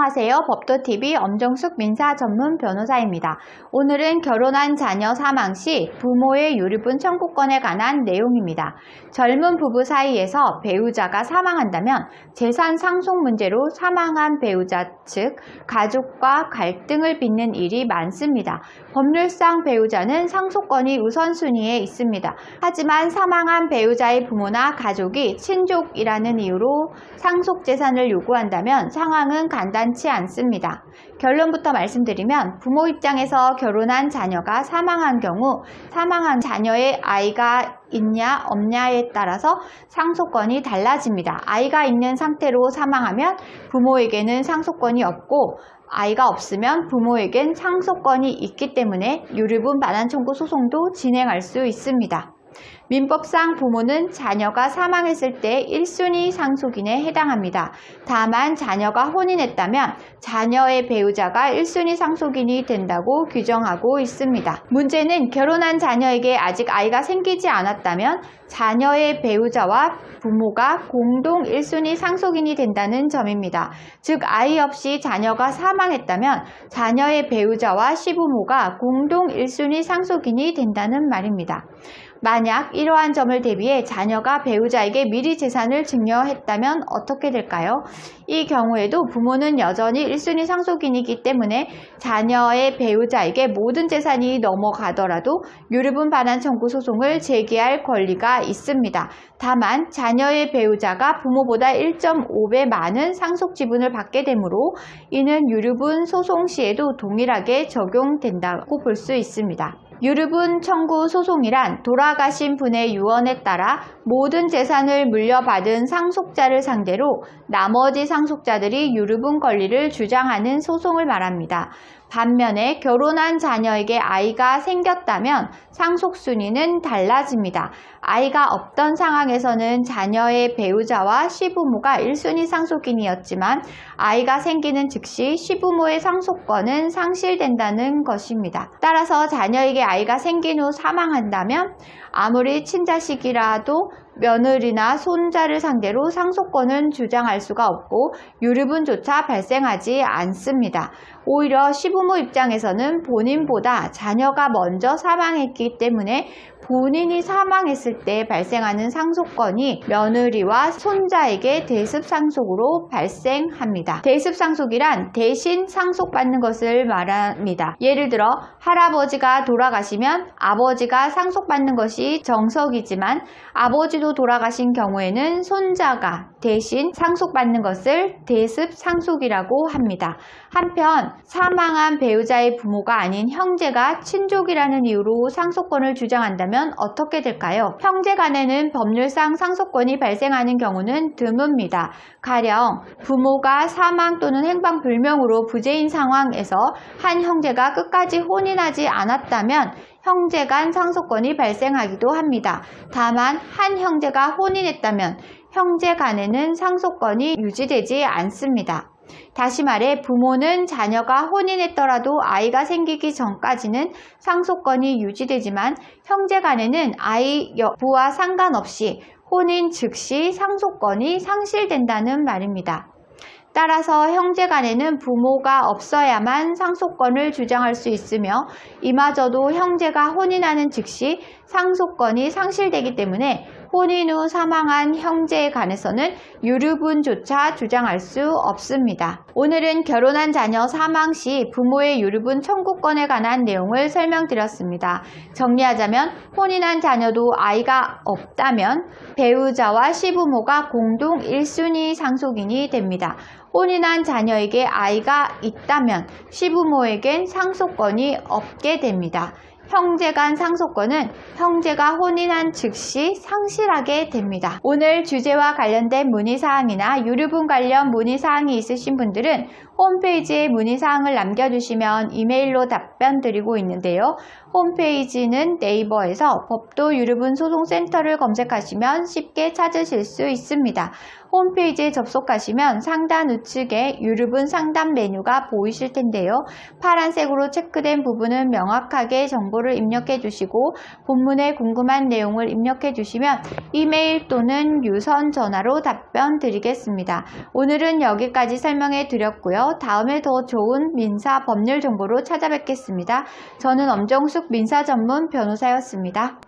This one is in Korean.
안녕하세요. 법도TV 엄정숙 민사 전문 변호사입니다. 오늘은 결혼한 자녀 사망 시 부모의 유류분 청구권에 관한 내용입니다. 젊은 부부 사이에서 배우자가 사망한다면 재산 상속 문제로 사망한 배우자 측 가족과 갈등을 빚는 일이 많습니다. 법률상 배우자는 상속권이 우선순위에 있습니다. 하지만 사망한 배우자의 부모나 가족이 친족이라는 이유로 상속 재산을 요구한다면 상황은 간단치 않습니다. 결론부터 말씀드리면 부모 입장에서 결혼한 자녀가 사망한 경우 사망한 자녀의 아이가 있냐 없냐에 따라서 상속권이 달라집니다. 아이가 있는 상태로 사망하면 부모에게는 상속권이 없고 아이가 없으면 부모에겐 상속권이 있기 때문에 유류분 반환 청구 소송도 진행할 수 있습니다. 민법상 부모는 자녀가 사망했을 때 1순위 상속인에 해당합니다. 다만 자녀가 혼인했다면 자녀의 배우자가 1순위 상속인이 된다고 규정하고 있습니다. 문제는 결혼한 자녀에게 아직 아이가 생기지 않았다면 자녀의 배우자와 부모가 공동 1순위 상속인이 된다는 점입니다. 즉 아이 없이 자녀가 사망했다면 자녀의 배우자와 시부모가 공동 1순위 상속인이 된다는 말입니다. 만약 이러한 점을 대비해 자녀가 배우자에게 미리 재산을 증여했다면 어떻게 될까요? 이 경우에도 부모는 여전히 1순위 상속인이기 때문에 자녀의 배우자에게 모든 재산이 넘어가더라도 유류분 반환 청구 소송을 제기할 권리가 있습니다. 다만 자녀의 배우자가 부모보다 1.5배 많은 상속 지분을 받게 되므로 이는 유류분 소송 시에도 동일하게 적용된다고 볼 수 있습니다. 유류분 청구 소송이란 돌아가신 분의 유언에 따라 모든 재산을 물려받은 상속자를 상대로 나머지 상속자들이 유류분 권리를 주장하는 소송을 말합니다. 반면에 결혼한 자녀에게 아이가 생겼다면 상속 순위는 달라집니다. 아이가 없던 상황에서는 자녀의 배우자와 시부모가 1순위 상속인이었지만 아이가 생기는 즉시 시부모의 상속권은 상실된다는 것입니다. 따라서 자녀에게 아이가 생긴 후 사망한다면 아무리 친자식이라도 며느리나 손자를 상대로 상속권은 주장할 수가 없고 유류분조차 발생하지 않습니다. 오히려 시부모 입장에서는 본인보다 자녀가 먼저 사망했기 때문에 본인이 사망했을 때 발생하는 상속권이 며느리와 손자에게 대습상속으로 발생합니다. 대습상속이란 대신 상속받는 것을 말합니다. 예를 들어 할아버지가 돌아가시면 아버지가 상속받는 것이 정석이지만 아버지도 돌아가신 경우에는 손자가 대신 상속받는 것을 대습상속이라고 합니다. 한편 사망한 배우자의 부모가 아닌 형제가 친족이라는 이유로 상속권을 주장한다면 어떻게 될까요? 형제 간에는 법률상 상속권이 발생하는 경우는 드뭅니다. 가령 부모가 사망 또는 행방불명으로 부재인 상황에서 한 형제가 끝까지 혼인하지 않았다면 형제 간 상속권이 발생하기도 합니다. 다만 한 형제가 혼인했다면 형제 간에는 상속권이 유지되지 않습니다. 다시 말해 부모는 자녀가 혼인했더라도 아이가 생기기 전까지는 상속권이 유지되지만 형제 간에는 아이 여부와 상관없이 혼인 즉시 상속권이 상실된다는 말입니다. 따라서 형제 간에는 부모가 없어야만 상속권을 주장할 수 있으며 이마저도 형제가 혼인하는 즉시 상속권이 상실되기 때문에 혼인 후 사망한 형제에 관해서는 유류분조차 주장할 수 없습니다. 오늘은 결혼한 자녀 사망 시 부모의 유류분 청구권에 관한 내용을 설명드렸습니다. 정리하자면 혼인한 자녀도 아이가 없다면 배우자와 시부모가 공동 1순위 상속인이 됩니다. 혼인한 자녀에게 아이가 있다면 시부모에겐 상속권이 없게 됩니다. 형제 간 상속권은 형제가 혼인한 즉시 상실하게 됩니다. 오늘 주제와 관련된 문의사항이나 유류분 관련 문의사항이 있으신 분들은 홈페이지에 문의사항을 남겨주시면 이메일로 답변 드리고 있는데요. 홈페이지는 네이버에서 법도 유류분 소송센터를 검색하시면 쉽게 찾으실 수 있습니다. 홈페이지에 접속하시면 상단 우측에 유류분 상담 메뉴가 보이실 텐데요. 파란색으로 체크된 부분은 명확하게 정보를 입력해 주시고 본문에 궁금한 내용을 입력해 주시면 이메일 또는 유선 전화로 답변 드리겠습니다. 오늘은 여기까지 설명해 드렸고요. 다음에 더 좋은 민사 법률 정보로 찾아뵙겠습니다. 저는 엄정숙 민사 전문 변호사였습니다.